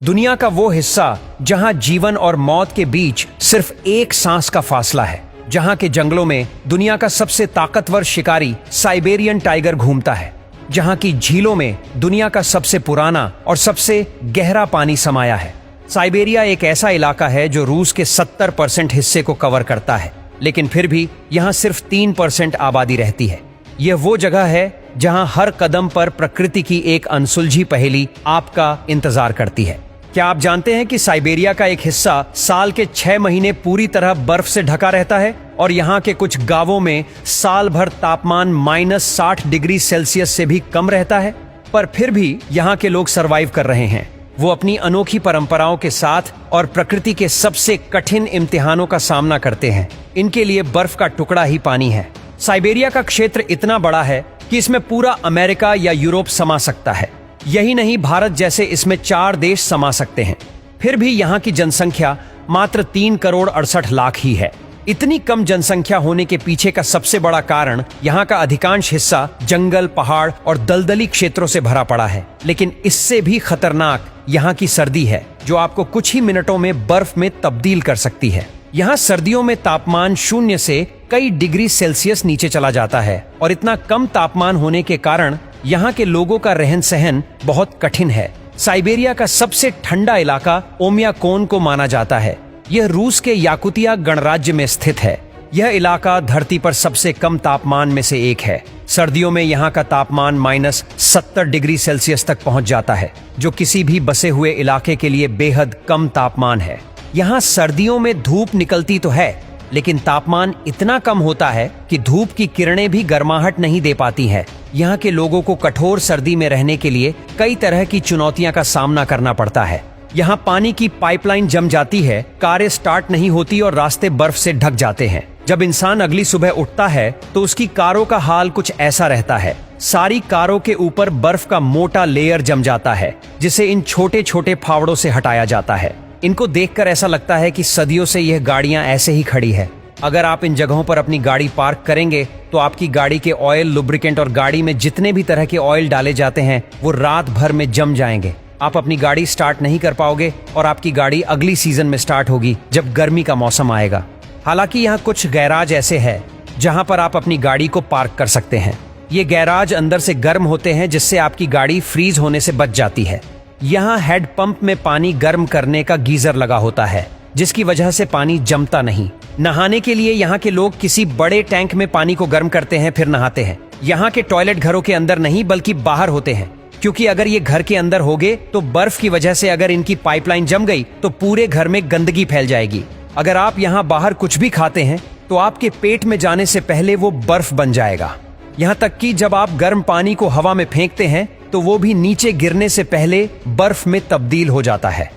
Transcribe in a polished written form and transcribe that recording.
दुनिया का वो हिस्सा जहां जीवन और मौत के बीच सिर्फ एक सांस का फासला है, जहां के जंगलों में दुनिया का सबसे ताकतवर शिकारी साइबेरियन टाइगर घूमता है, जहां की झीलों में दुनिया का सबसे पुराना और सबसे गहरा पानी समाया है। साइबेरिया एक ऐसा इलाका है जो रूस के 70% हिस्से को कवर करता है, लेकिन फिर भी यहाँ सिर्फ 3% आबादी रहती है। यह वो जगह है जहाँ हर कदम पर प्रकृति की एक अनसुलझी पहेली आपका इंतजार करती है। क्या आप जानते हैं कि साइबेरिया का एक हिस्सा साल के 6 महीने पूरी तरह बर्फ से ढका रहता है और यहाँ के कुछ गांवों में साल भर तापमान -60 डिग्री सेल्सियस से भी कम रहता है, पर फिर भी यहाँ के लोग सरवाइव कर रहे हैं। वो अपनी अनोखी परंपराओं के साथ और प्रकृति के सबसे कठिन इम्तिहानों का सामना करते हैं। इनके लिए बर्फ का टुकड़ा ही पानी है। साइबेरिया का क्षेत्र इतना बड़ा है कि इसमें पूरा अमेरिका या यूरोप समा सकता है। यही नहीं, भारत जैसे इसमें 4 देश समा सकते हैं। फिर भी यहाँ की जनसंख्या मात्र 3 करोड़ 68 लाख ही है। इतनी कम जनसंख्या होने के पीछे का सबसे बड़ा कारण यहाँ का अधिकांश हिस्सा जंगल, पहाड़ और दलदली क्षेत्रों से भरा पड़ा है। लेकिन इससे भी खतरनाक यहाँ की सर्दी है, जो आपको कुछ ही मिनटों में बर्फ में तब्दील कर सकती है। यहाँ सर्दियों में तापमान 0 से कई डिग्री सेल्सियस नीचे चला जाता है और इतना कम तापमान होने के कारण यहाँ के लोगों का रहन सहन बहुत कठिन है। साइबेरिया का सबसे ठंडा इलाका ओमियाकोन को माना जाता है। यह रूस के याकुतिया गणराज्य में स्थित है। यह इलाका धरती पर सबसे कम तापमान में से एक है। सर्दियों में यहाँ का तापमान -70 डिग्री सेल्सियस तक पहुँच जाता है, जो किसी भी बसे हुए इलाके के लिए बेहद कम तापमान है। यहाँ सर्दियों में धूप निकलती तो है, लेकिन तापमान इतना कम होता है कि धूप की किरणें भी गर्माहट नहीं दे पाती हैं। यहाँ के लोगों को कठोर सर्दी में रहने के लिए कई तरह की चुनौतियां का सामना करना पड़ता है। यहाँ पानी की पाइपलाइन जम जाती है, कारें स्टार्ट नहीं होती और रास्ते बर्फ से ढक जाते हैं। जब इंसान अगली सुबह उठता है तो उसकी कारों का हाल कुछ ऐसा रहता है। सारी कारों के ऊपर बर्फ का मोटा लेयर जम जाता है, जिसे इन छोटे छोटे फावड़ों से हटाया जाता है। इनको देखकर ऐसा लगता है कि सदियों से यह गाड़ियां ऐसे ही खड़ी है। अगर आप इन जगहों पर अपनी गाड़ी पार्क करेंगे तो आपकी गाड़ी के ऑयल, लुब्रिकेंट और गाड़ी में जितने भी तरह के ऑयल डाले जाते हैं वो रात भर में जम जाएंगे। आप अपनी गाड़ी स्टार्ट नहीं कर पाओगे और आपकी गाड़ी अगली सीजन में स्टार्ट होगी जब गर्मी का मौसम आएगा। हालांकि यहाँ कुछ गैराज ऐसे हैं जहाँ पर आप अपनी गाड़ी को पार्क कर सकते हैं। ये गैराज अंदर से गर्म होते हैं, जिससे आपकी गाड़ी फ्रीज होने से बच जाती है। यहाँ हेड पंप में पानी गर्म करने का गीजर लगा होता है, जिसकी वजह से पानी जमता नहीं। नहाने के लिए यहाँ के लोग किसी बड़े टैंक में पानी को गर्म करते हैं, फिर नहाते हैं। यहाँ के टॉयलेट घरों के अंदर नहीं बल्कि बाहर होते हैं, क्योंकि अगर ये घर के अंदर होंगे तो बर्फ की वजह से अगर इनकी पाइपलाइन जम गई तो पूरे घर में गंदगी फैल जाएगी। अगर आप यहाँ बाहर कुछ भी खाते हैं तो आपके पेट में जाने से पहले वो बर्फ बन जाएगा। यहाँ तक कि जब आप गर्म पानी को हवा में फेंकते हैं तो वो भी नीचे गिरने से पहले बर्फ में तब्दील हो जाता है।